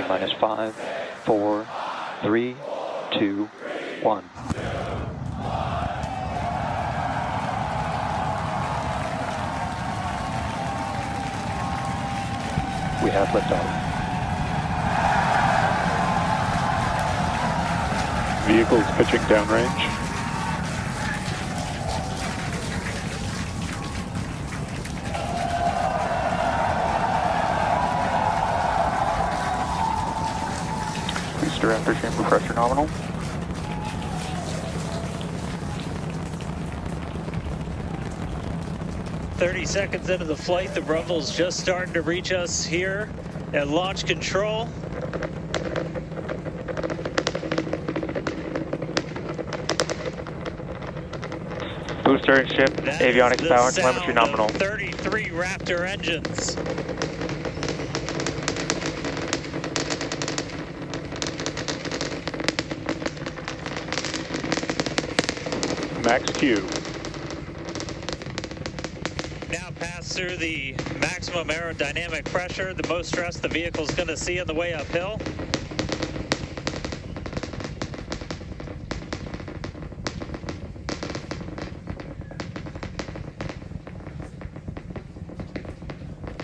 minus 5, 4, 3, 2, 1. We have liftoff. Vehicles pitching downrange. Booster after chamber pressure nominal. "30 seconds into the flight, the rumble's just starting to reach us here at launch control. Booster and ship, avionics power, telemetry nominal. 33 Raptor engines. Max Q. Now pass through the maximum aerodynamic pressure, the most stress the vehicle's going to see on the way uphill.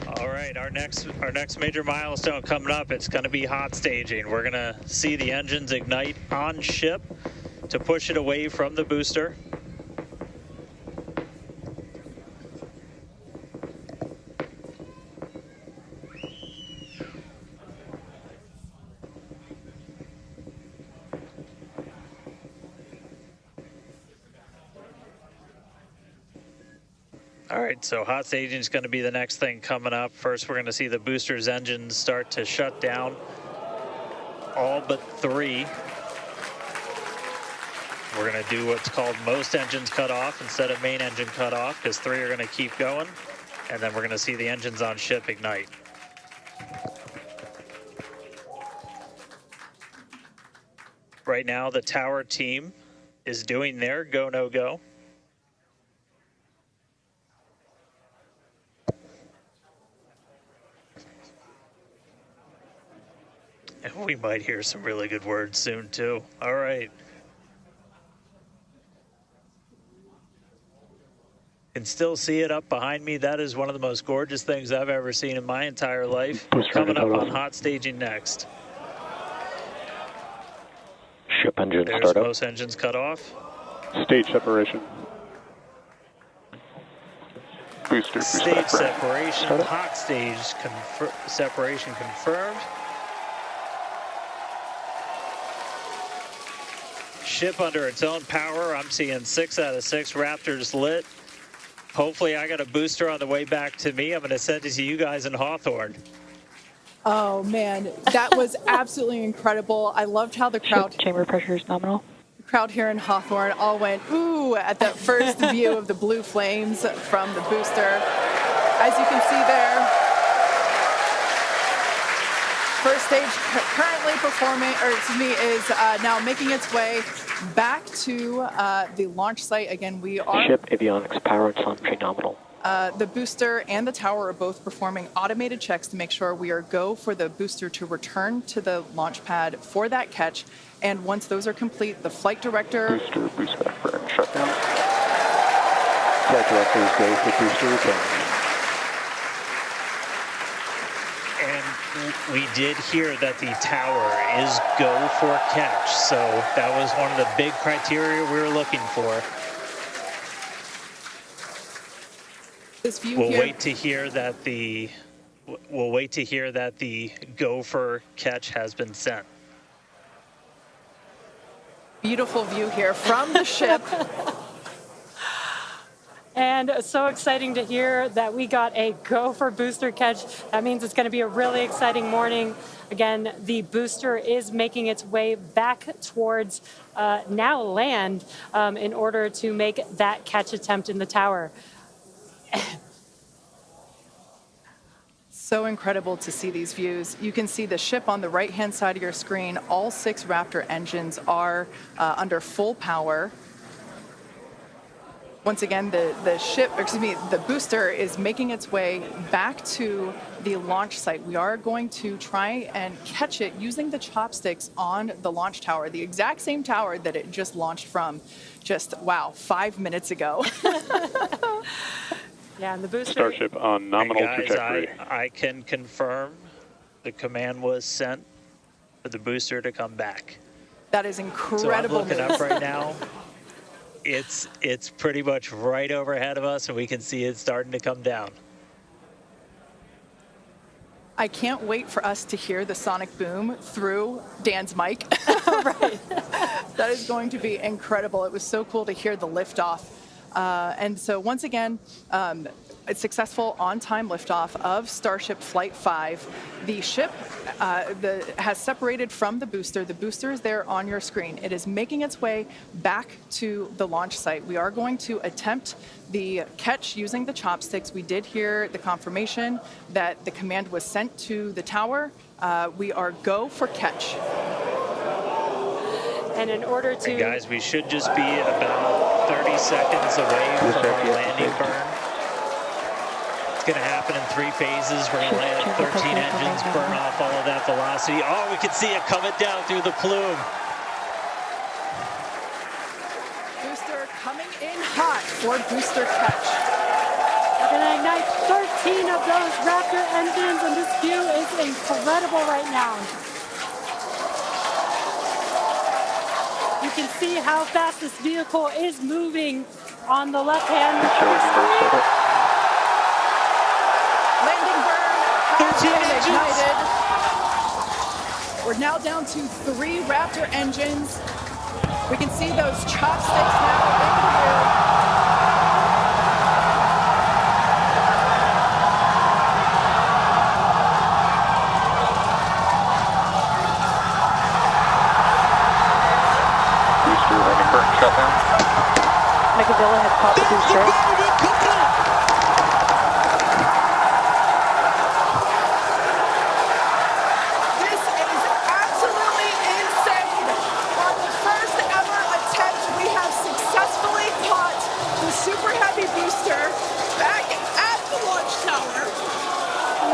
All right, our next major milestone coming up, it's going to be hot staging. We're going to see the engines ignite on ship to push it away from the booster. All right, so hot staging is going to be the next thing coming up. First, we're going to see the booster's engines start to shut down, all but 3. We're going to do what's called most engines cut off instead of main engine cut off, because 3 are going to keep going, and then we're going to see the engines on ship ignite. Right now, the tower team is doing their go, no go. And we might hear some really good words soon, too. All right. Can still see it up behind me. That is one of the most gorgeous things I've ever seen in my entire life. Coming up on hot staging next. Ship engine There's startup. most engines cut off. Stage separation. Booster Stage separation, Startup. hot stage separation confirmed. Ship under its own power. I'm seeing 6 out of 6 Raptors lit. Hopefully I got a booster on the way back to me. I'm going to send it to you guys in Hawthorne. Oh man, that was absolutely incredible. I loved how the crowd Chamber pressure is nominal. crowd here in Hawthorne all went ooh at that first view of the blue flames from the booster. As you can see there, first stage currently performing, or excuse me, is now making its way back to the launch site. Again, we are Ship avionics power and telemetry nominal. the booster and the tower are both performing automated checks to make sure we are go for the booster to return to the launch pad for that catch. And once those are complete, the flight director... Booster, boost back burn, shutdown. Flight directors go for booster return. And we did hear that the tower is go for catch. So that was one of the big criteria we were looking for. This view We'll here, wait to hear that the go for catch has been sent. beautiful view here from the ship. And so exciting to hear that we got a go for booster catch. That means it's going to be a really exciting morning. Again, the booster is making its way back towards now land in order to make that catch attempt in the tower. So incredible to see these views. You can see the ship on the right-hand side of your screen. All 6 Raptor engines are under full power. Once again, the booster is making its way back to the launch site. We are going to try and catch it using the chopsticks on the launch tower, the exact same tower that it just launched from just, wow, 5 minutes ago. Yeah, and the booster. Starship on nominal Guys, trajectory. I can confirm the command was sent for the booster to come back. That is So I'm incredible looking news. up right now. It's pretty much right overhead of us, and we can see it starting to come down. I can't wait for us to hear the sonic boom through Dan's mic. Right. That is going to be incredible. It was so cool to hear the liftoff. And so once again, a successful on-time liftoff of Starship Flight 5. The ship has separated from the booster. The booster is there on your screen. It is making its way back to the launch site. We are going to attempt the catch using the chopsticks. We did hear the confirmation that the command was sent to the tower. We are go for catch. And in order to... And guys, we should just be about 30 seconds away from our landing burn. It's going to happen in 3 phases. We're going to land 13 engines, burn off all of that velocity. Oh, we can see it coming down through the plume. Booster coming in hot for booster catch. We're going to ignite 13 of those Raptor engines, and this view is incredible right now. You can see how fast this vehicle is moving on the left-hand screen. Landing burn has 13 been engines. ignited. We're now down to 3 Raptor engines. We can see those chopsticks now in the air. Booster landing burn shutdown. Megavilla has caught the booster. This is absolutely insane. On the first ever attempt, we have successfully caught the Super Heavy booster back at the launch tower.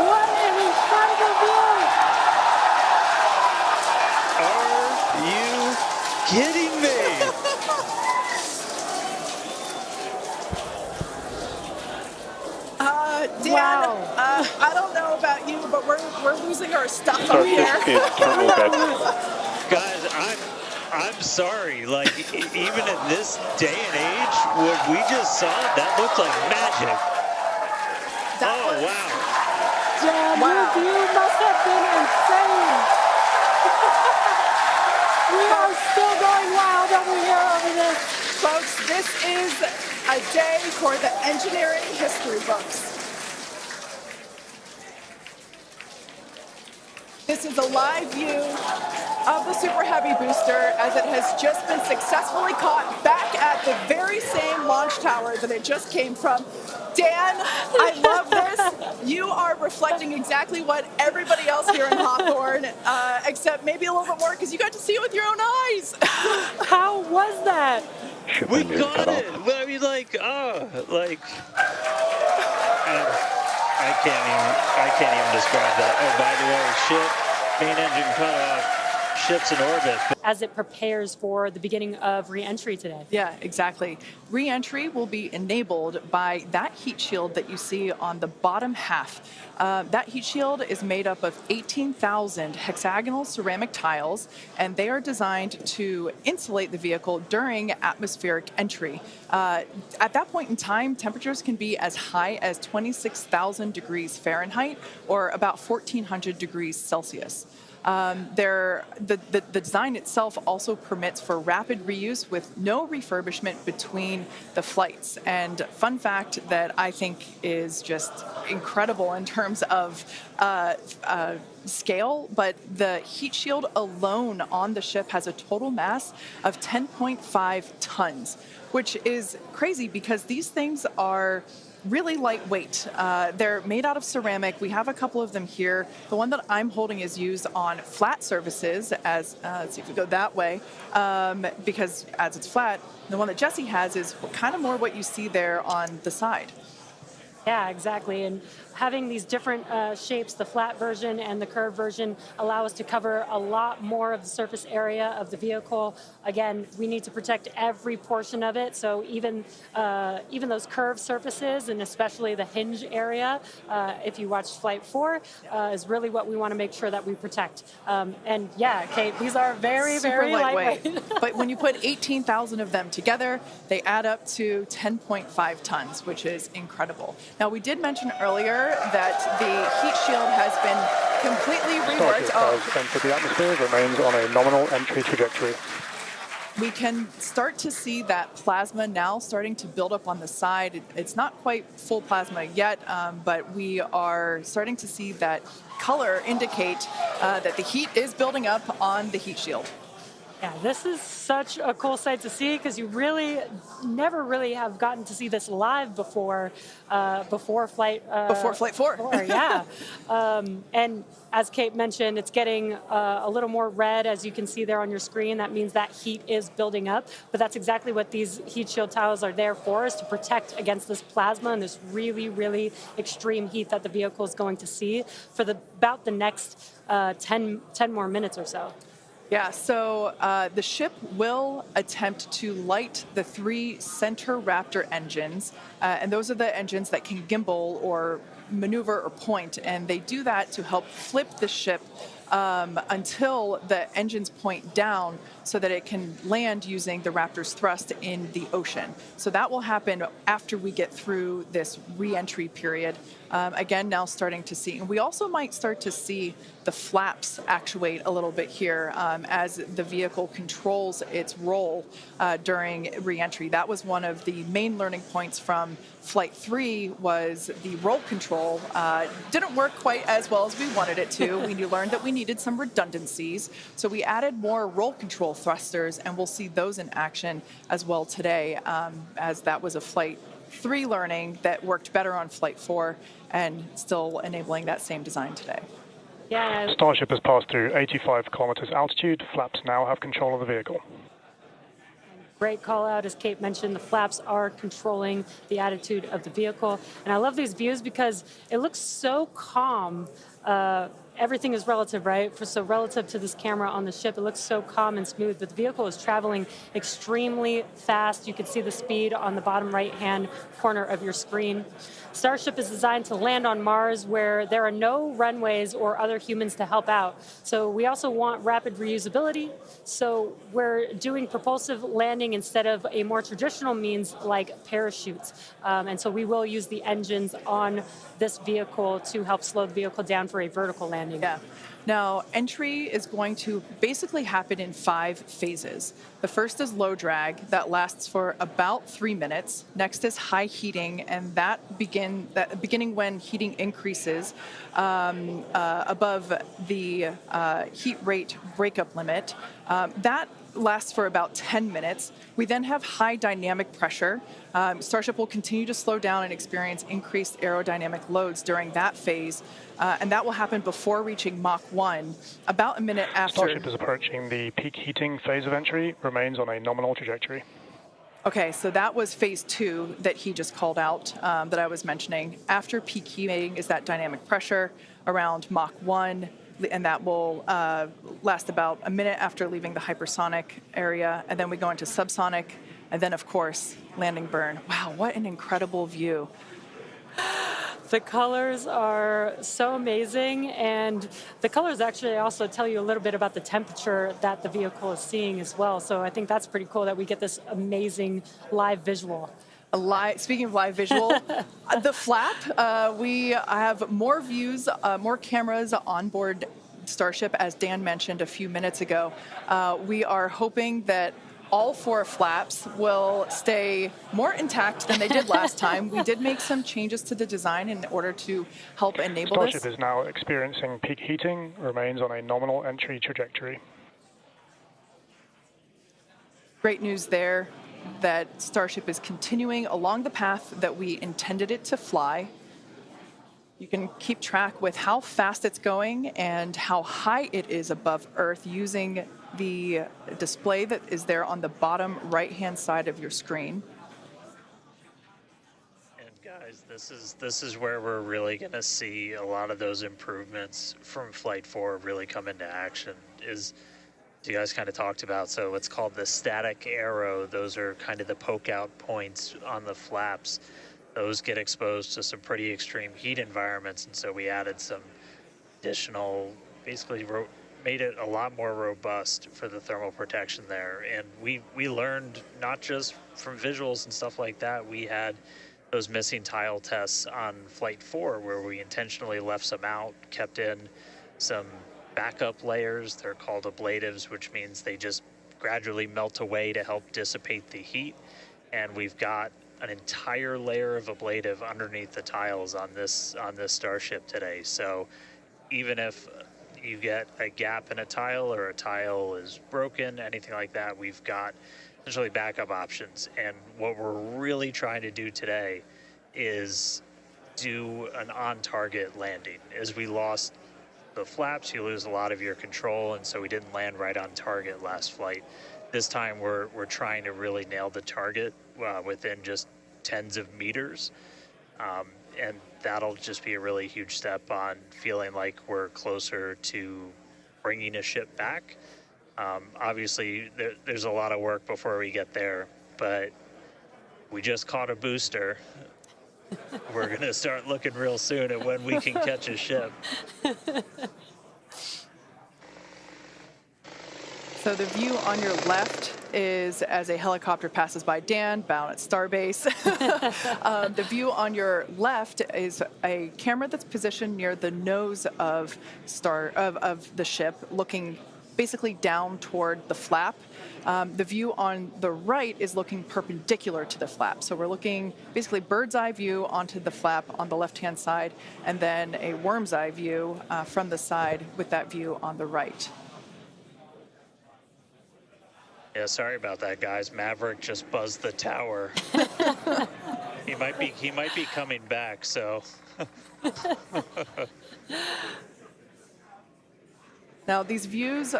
What an incredible view! Are you kidding me? Dan, Wow. I don't know about you, but we're losing our stuff up Starship here. is turbo bed. Guys, I'm sorry. Like, even in this day and age, what we just saw, that looked like magic. That Oh, was- wow. Dan, Wow. your view must have been insane. We are still going wild over here over this. Folks, this is a day for the engineering history books. This is a live view of the Super Heavy booster as it has just been successfully caught back at the very same launch tower that it just came from. Dan, I love this. You are reflecting exactly what everybody else here in Hawthorne, except maybe a little bit more because you got to see it with your own eyes. How was that? Ship We engine got cut it. off. Well, I mean, I can't even describe that. Oh, by the way, ship, main engine cut off, ship's in orbit. As it prepares for the beginning of re-entry today. Yeah, exactly. Re-entry will be enabled by that heat shield that you see on the bottom half. That heat shield is made up of 18,000 hexagonal ceramic tiles, and they are designed to insulate the vehicle during atmospheric entry. At that point in time, temperatures can be as high as 26,000 degrees Fahrenheit or about 1,400 degrees Celsius. The design itself also permits for rapid reuse with no refurbishment between the flights. And fun fact that I think is just incredible in terms of scale, but the heat shield alone on the ship has a total mass of 10.5 tons, which is crazy because these things are really lightweight. They're made out of ceramic. We have a couple of them here. The one that I'm holding is used on flat surfaces, as let's see if we go that way, because as it's flat. The one that Jesse has is kind of more what you see there on the side. Yeah, exactly. And having these different shapes, the flat version and the curved version, allow us to cover a lot more of the surface area of the vehicle. Again, we need to protect every portion of it. So even those curved surfaces, and especially the hinge area, if you watch Flight 4, is really what we want to make sure that we protect. And yeah, Kate, these are very, very lightweight. But when you put 18,000 of them together, they add up to 10.5 tons, which is incredible. Now, we did mention earlier that the heat shield has been completely reworked. Starship has entered the atmosphere, remains on a nominal entry trajectory. We can start to see that plasma now starting to build up on the side. It's not quite full plasma yet, but we are starting to see that color indicate that the heat is building up on the heat shield. Yeah, this is such a cool sight to see because you really never really have gotten to see this live before Flight 4. Yeah, and as Kate mentioned, it's getting a little more red, as you can see there on your screen. That means that heat is building up, but that's exactly what these heat shield tiles are there for, is to protect against this plasma and this really, really extreme heat that the vehicle is going to see for about the next 10 more minutes or so. Yeah, so the ship will attempt to light the 3 center Raptor engines, and those are the engines that can gimbal or maneuver or point, and they do that to help flip the ship until the engines point down so that it can land using the Raptor's thrust in the ocean. So that will happen after we get through this re-entry period. Again, now starting to see, and we also might start to see the flaps actuate a little bit here as the vehicle controls its roll during re-entry. That was one of the main learning points from Flight 3, was the roll control didn't work quite as well as we wanted it to. We learned that we needed some redundancies, so we added more roll control thrusters, and we'll see those in action as well today, as that was a Flight 3 learning that worked better on Flight 4 and still enabling that same design today. Yeah. Starship has passed through 85 kilometers altitude. Flaps now have control of the vehicle. Great call out, as Kate mentioned, the flaps are controlling the attitude of the vehicle. And I love these views because it looks so calm. Everything is relative, right? So relative to this camera on the ship, it looks so calm and smooth, but the vehicle is traveling extremely fast. You can see the speed on the bottom right-hand corner of your screen. Starship is designed to land on Mars, where there are no runways or other humans to help out. So we also want rapid reusability. So we're doing propulsive landing instead of a more traditional means like parachutes. And so we will use the engines on this vehicle to help slow the vehicle down for a vertical landing. Yeah. Now, entry is going to basically happen in 5 phases. The first is low drag, that lasts for about 3 minutes. Next is high heating, and beginning when heating increases above the heat rate breakup limit. That lasts for about 10 minutes. We then have high dynamic pressure. Starship will continue to slow down and experience increased aerodynamic loads during that phase, and that will happen before reaching Mach 1, about a minute after. Starship is approaching the peak heating phase of entry, remains on a nominal trajectory. Okay, so that was phase 2 that he just called out, that I was mentioning. After peak heating is that dynamic pressure around Mach 1, and that will last about a minute after leaving the hypersonic area, and then we go into subsonic, and then, of course, landing burn. Wow, what an incredible view. The colors are so amazing, and the colors actually also tell you a little bit about the temperature that the vehicle is seeing as well. So I think that's pretty cool that we get this amazing live visual. Speaking of live visual, the flap, we have more views, more cameras on board Starship, as Dan mentioned a few minutes ago. We are hoping that all 4 flaps will stay more intact than they did last time. We did make some changes to the design in order to help enable Starship this. is now experiencing peak heating, remains on a nominal entry trajectory. Great news there. that Starship is continuing along the path that we intended it to fly. You can keep track with how fast it's going and how high it is above Earth using the display that is there on the bottom right-hand side of your screen. And guys, this is where we're really going to see a lot of those improvements from Flight 4 really come into action. Is you guys kind of talked about, so it's called the static arrow. Those are kind of the poke out points on the flaps. Those get exposed to some pretty extreme heat environments, and so we added some additional, basically made it a lot more robust for the thermal protection there. And we learned not just from visuals and stuff like that. We had those missing tile tests on Flight 4 where we intentionally left some out, kept in some backup layers. They're called ablatives, which means they just gradually melt away to help dissipate the heat. And we've got an entire layer of ablative underneath the tiles on this Starship today. So even if you get a gap in a tile or a tile is broken, anything like that, we've got essentially backup options. And what we're really trying to do today is do an on-target landing. As we lost the flaps, you lose a lot of your control, and so we didn't land right on target last flight. This time we're trying to really nail the target within just tens of meters, and that'll just be a really huge step on feeling like we're closer to bringing a ship back. Obviously, there's a lot of work before we get there, but we just caught a booster. We're going to start looking real soon at when we can catch a ship. So the view on your left is as a helicopter passes by Dan, bound at Starbase. The view on your left is a camera that's positioned near the nose of the ship, looking basically down toward the flap. The view on the right is looking perpendicular to the flap. So we're looking basically bird's eye view onto the flap on the left-hand side, and then a worm's eye view from the side with that view on the right. Yeah, sorry about that, guys. Maverick just buzzed the tower. He might be coming back, so. Now, these views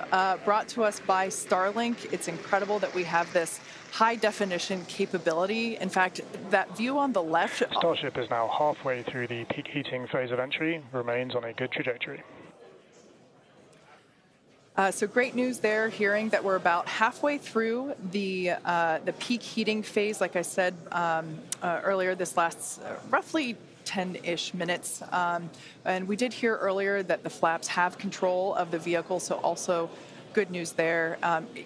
brought to us by Starlink. It's incredible that we have this high-definition capability. In fact, that view on the left... Starship is now halfway through the peak heating phase of entry, remains on a good trajectory. So great news there, hearing that we're about halfway through the peak heating phase. Like I said earlier, this lasts roughly 10-ish minutes. And we did hear earlier that the flaps have control of the vehicle, so also good news there.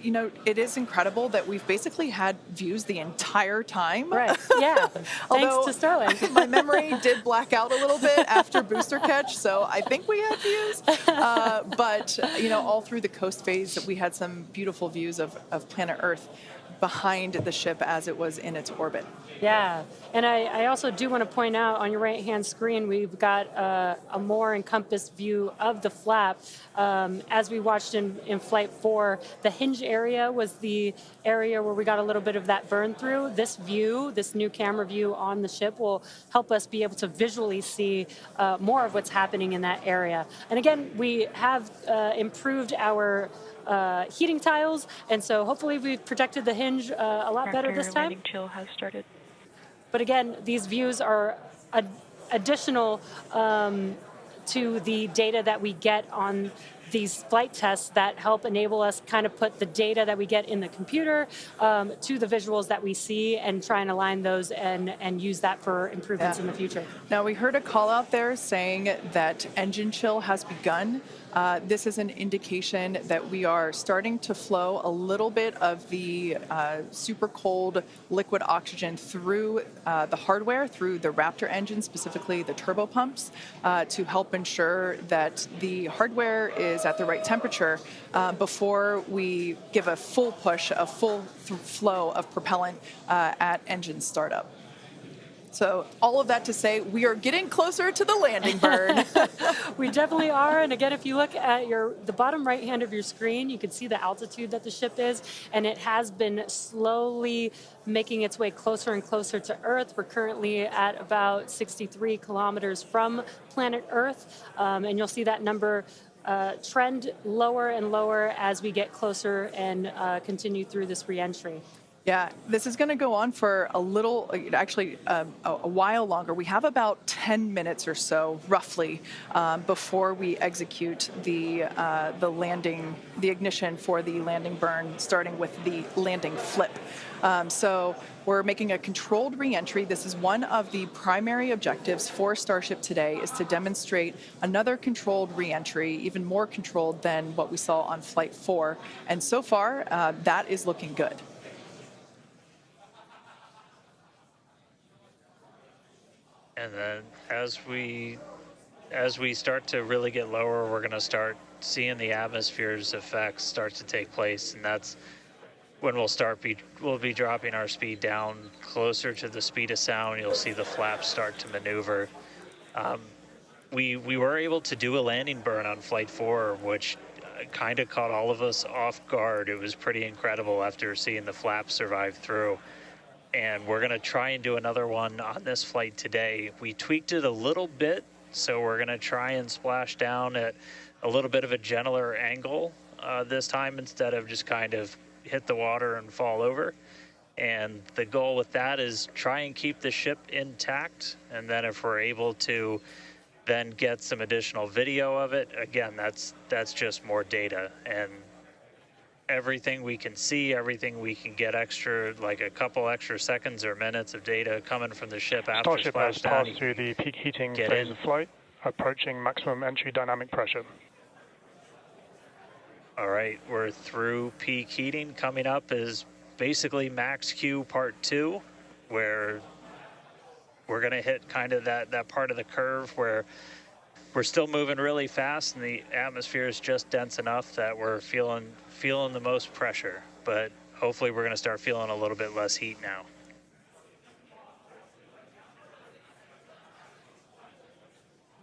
You know, it is incredible that we've basically had views the entire time. Right, yeah, thanks to Starlink. My memory did black out a little bit after booster catch, so I think we had views. But, you know, all through the coast phase, we had some beautiful views of planet Earth behind the ship as it was in its orbit. Yeah, and I also do want to point out on your right-hand screen, we've got a more encompassed view of the flap. As we watched in Flight 4, the hinge area was the area where we got a little bit of that burn through. This view, this new camera view on the ship will help us be able to visually see more of what's happening in that area. And again, we have improved our heating tiles, and so hopefully we've protected the hinge a lot better this time. Landing chill has started. But again, these views are additional to the data that we get on these flight tests that help enable us kind of put the data that we get in the computer to the visuals that we see and try and align those and use that for improvements in the future. Now, we heard a call out there saying that engine chill has begun. This is an indication that we are starting to flow a little bit of the super cold liquid oxygen through the hardware, through the Raptor engine, specifically the turbo pumps, to help ensure that the hardware is at the right temperature before we give a full push, a full flow of propellant at engine startup. So all of that to say, we are getting closer to the landing burn. We definitely are. And again, if you look at the bottom right hand of your screen, you can see the altitude that the ship is, and it has been slowly making its way closer and closer to Earth. We're currently at about 63 kilometers from planet Earth, and you'll see that number trend lower and lower as we get closer and continue through this reentry. Yeah, this is going to go on for a little, actually a while longer. We have about 10 minutes or so, roughly, before we execute the landing, the ignition for the landing burn, starting with the landing flip. So we're making a controlled reentry. This is one of the primary objectives for Starship today, is to demonstrate another controlled reentry, even more controlled than what we saw on Flight 4. And so far, that is looking good. And then as we start to really get lower, we're going to start seeing the atmosphere's effects start to take place, and that's when we'll be dropping our speed down closer to the speed of sound. You'll see the flaps start to maneuver. We were able to do a landing burn on Flight 4, which kind of caught all of us off guard. It was pretty incredible after seeing the flaps survive through. And we're going to try and do another one on this flight today. We tweaked it a little bit, so we're going to try and splash down at a little bit of a gentler angle this time, instead of just kind of hit the water and fall over. And the goal with that is try and keep the ship intact, and then if we're able to then get some additional video of it, again, that's just more data. And everything we can see, everything we can get extra, like a couple extra seconds or minutes of data coming from the ship after Starship has splashdown. passed through the peak heating phase of flight, approaching maximum entry dynamic pressure. All right, we're through peak heating. Coming up is basically max Q part 2, where we're going to hit kind of that part of the curve where we're still moving really fast and the atmosphere is just dense enough that we're feeling the most pressure, but hopefully we're going to start feeling a little bit less heat now.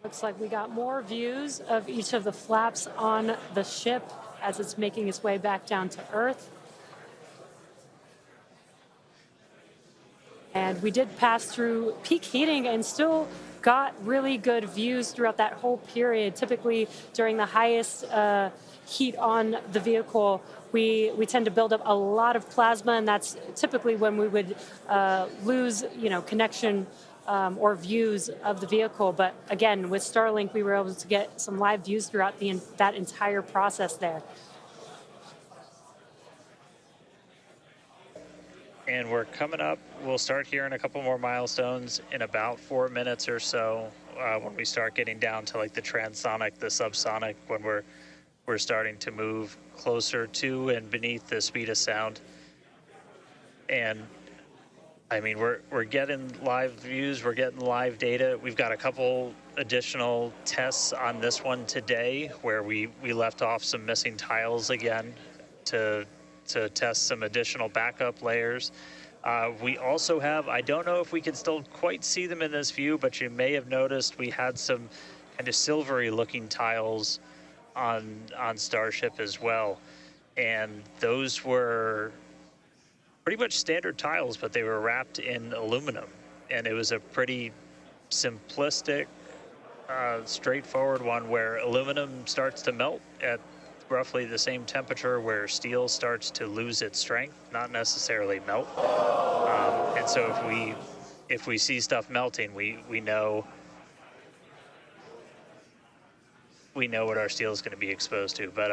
Looks like we got more views of each of the flaps on the ship as it's making its way back down to Earth. And we did pass through peak heating and still got really good views throughout that whole period. Typically during the highest heat on the vehicle, we tend to build up a lot of plasma, and that's typically when we would lose, connection or views of the vehicle. But again, with Starlink, we were able to get some live views throughout that entire process there. And we're coming up, we'll start hearing a couple more milestones in about 4 minutes or so, when we start getting down to like the transonic, the subsonic, when we're starting to move closer to and beneath the speed of sound. And I mean, we're getting live views, we're getting live data. We've got a couple additional tests on this one today where we left off some missing tiles again to test some additional backup layers. We also have, I don't know if we can still quite see them in this view, but you may have noticed we had some kind of silvery looking tiles on Starship as well. And those were pretty much standard tiles, but they were wrapped in aluminum. And it was a pretty simplistic, straightforward one where aluminum starts to melt at roughly the same temperature where steel starts to lose its strength, not necessarily melt. And so if we see stuff melting, we know what our steel is going to be exposed to. But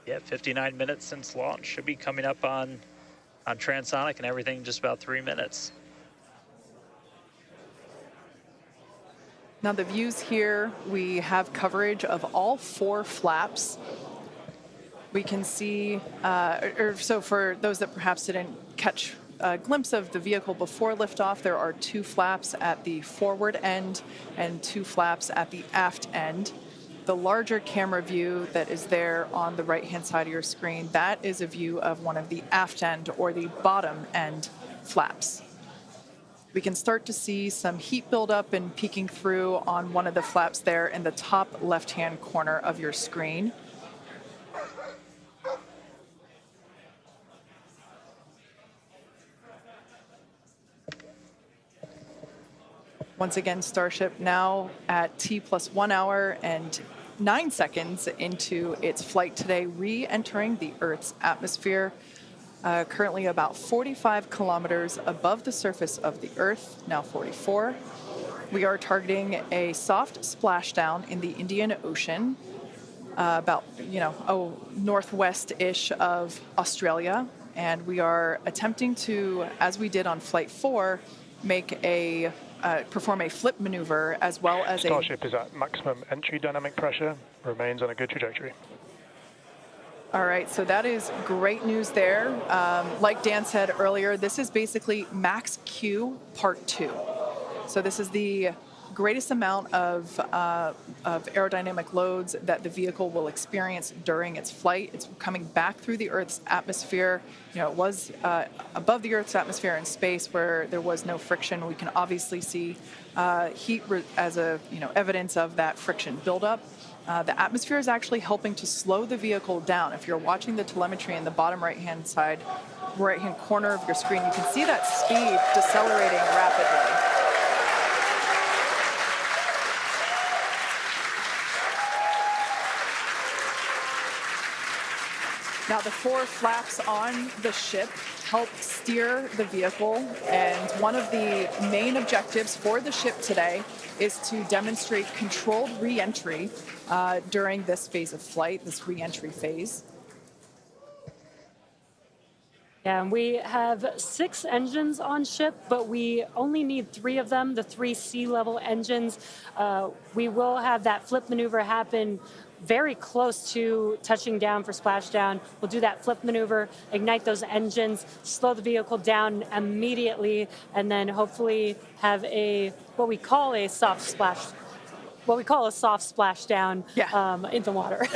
yeah, 59 minutes since launch, should be coming up on transonic and everything in just about 3 minutes. Now the views here, we have coverage of all 4 flaps. We can see, so for those that perhaps didn't catch a glimpse of the vehicle before liftoff, there are 2 flaps at the forward end and 2 flaps at the aft end. The larger camera view that is there on the right-hand side of your screen, that is a view of one of the aft end or the bottom end flaps. We can start to see some heat buildup and peeking through on one of the flaps there in the top left-hand corner of your screen. Once again, Starship now at T+1 hour and 9 seconds into its flight today, re-entering the Earth's atmosphere. Currently about 45 kilometers above the surface of the Earth, now 44. We are targeting a soft splashdown in the Indian Ocean, about, northwest-ish of Australia. And we are attempting to, as we did on Flight 4, perform a flip maneuver as well as Starship is at maximum entry dynamic pressure, remains on a good trajectory. All right, so that is great news there. Like Dan said earlier, this is basically max Q part 2. So this is the greatest amount of aerodynamic loads that the vehicle will experience during its flight. It's coming back through the Earth's atmosphere. It was above the Earth's atmosphere in space where there was no friction. We can obviously see heat as evidence of that friction buildup. The atmosphere is actually helping to slow the vehicle down. If you're watching the telemetry in the bottom right-hand corner of your screen, you can see that speed decelerating rapidly. Now, the 4 flaps on the ship help steer the vehicle, and one of the main objectives for the ship today is to demonstrate controlled re-entry during this phase of flight, this re-entry phase. Yeah, and we have 6 engines on ship, but we only need 3 of them, the 3 sea-level engines. We will have that flip maneuver happen very close to touching down for splashdown. We'll do that flip maneuver, ignite those engines, slow the vehicle down immediately, and then hopefully have what we call a soft splashdown in the water.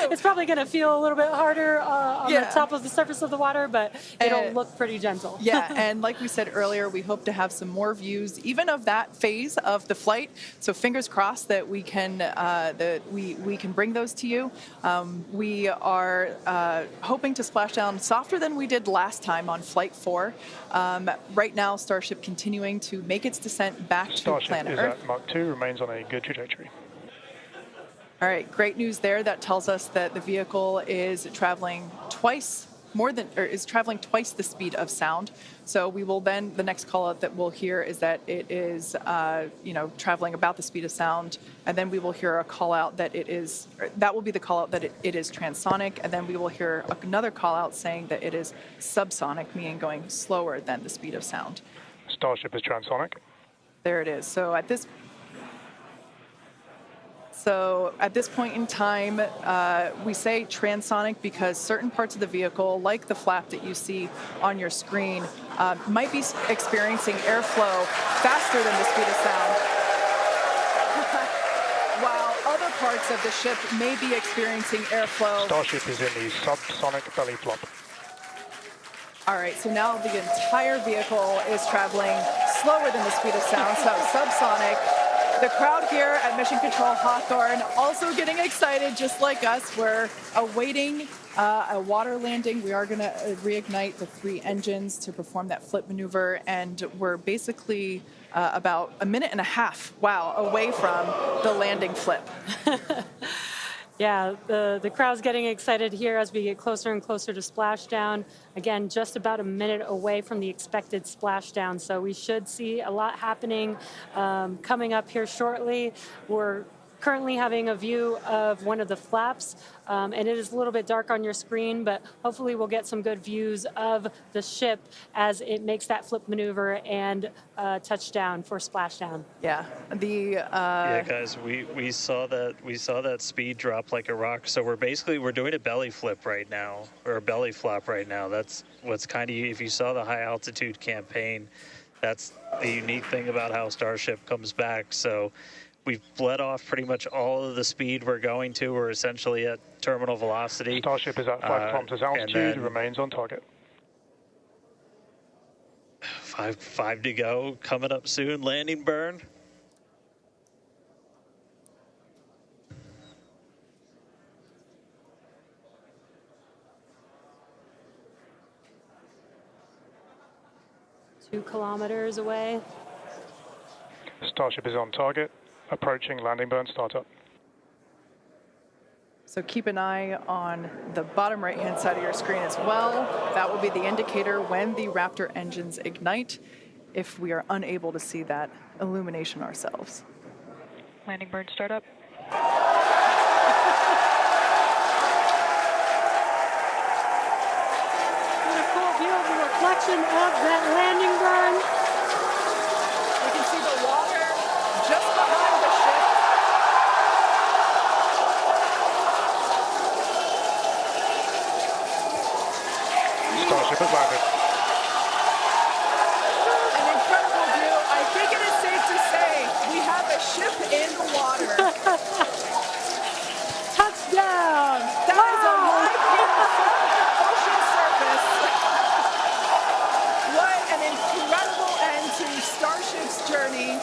It's probably going to feel a little bit harder on the top of the surface of the water, but it'll look pretty gentle. Yeah, and like we said earlier, we hope to have some more views, even of that phase of the flight. So fingers crossed that we can we can bring those to you. We are hoping to splash down softer than we did last time on Flight 4. Right now, Starship continuing to make its descent back to planet Earth. Starship is at Mach 2, remains on a good trajectory. All right, great news there. That tells us that the vehicle is traveling twice the speed of sound. So we will then, the next call out that we'll hear is that it is, traveling about the speed of sound. And then we will hear a call out that that will be the call out that it is transonic. And then we will hear another call out saying that it is subsonic, meaning going slower than the speed of sound. Starship is transonic. There it is. So at this point in time, we say transonic because certain parts of the vehicle, like the flap that you see on your screen, might be experiencing airflow faster than the speed of sound, while other parts of the ship may be experiencing airflow. Starship is in the subsonic belly flop. All right, so now the entire vehicle is traveling slower than the speed of sound, so subsonic. The crowd here at Mission Control Hawthorne also getting excited, just like us. We're awaiting a water landing. We are going to reignite the 3 engines to perform that flip maneuver, and we're basically about a minute and a half, away from the landing flip. Yeah, the crowd's getting excited here as we get closer and closer to splashdown. Again, just about a minute away from the expected splashdown, so we should see a lot happening coming up here shortly. We're currently having a view of one of the flaps, and it is a little bit dark on your screen, but hopefully we'll get some good views of the ship as it makes that flip maneuver and touchdown for splashdown. Yeah, yeah, guys, we saw that speed drop like a rock. So we're doing a belly flip right now, or a belly flop right now. That's what's kind of, if you saw the high altitude campaign, that's the unique thing about how Starship comes back. So we've bled off pretty much all of the speed we're going to. We're essentially at terminal velocity. Starship is at 5 kilometers altitude, remains on target. Five to go, coming up soon, landing burn. Two kilometers away. Starship is on target, approaching landing burn startup. So keep an eye on the bottom right-hand side of your screen as well. That will be the indicator when the Raptor engines ignite, if we are unable to see that illumination ourselves. Landing burn startup. What a cool view of the reflection of that landing burn. You can see the water just behind the ship. Starship has landed. An incredible view. I think it is safe to say we have a ship in the water. Touchdown! That is a live view from the ocean surface. What an incredible end to Starship's journey.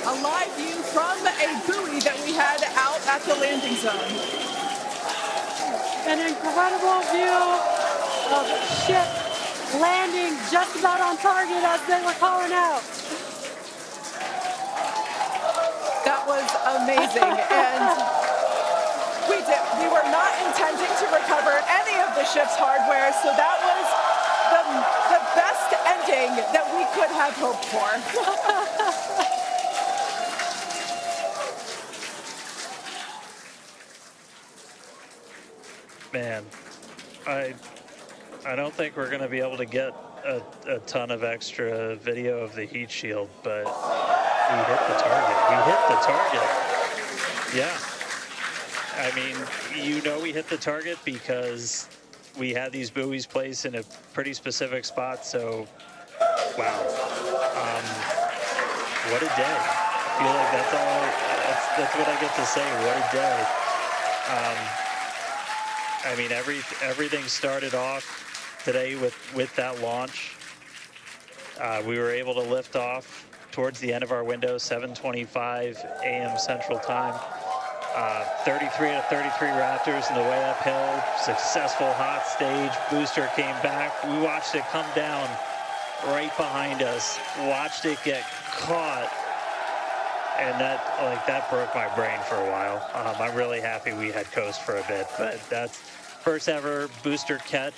A live view from a buoy that we had out at the landing zone. An incredible view of ship landing just about on target as they were calling out. That was amazing. And we were not intending to recover any of the ship's hardware, so that was the best ending that we could have hoped for. Man, I don't think we're going to be able to get a ton of extra video of the heat shield, but we hit the target. We hit the target. Yeah. I mean, we hit the target because we had these buoys placed in a pretty specific spot, so wow. What a day. I feel like that's what I get to say. What a day. I mean, everything started off today with that launch. We were able to lift off towards the end of our window, 7:25 a.m. Central Time. 33 out of 33 Raptors in the way uphill. Successful hot stage. Booster came back. We watched it come down right behind us. Watched it get caught. And that broke my brain for a while. I'm really happy we had coast for a bit, but that's first ever booster catch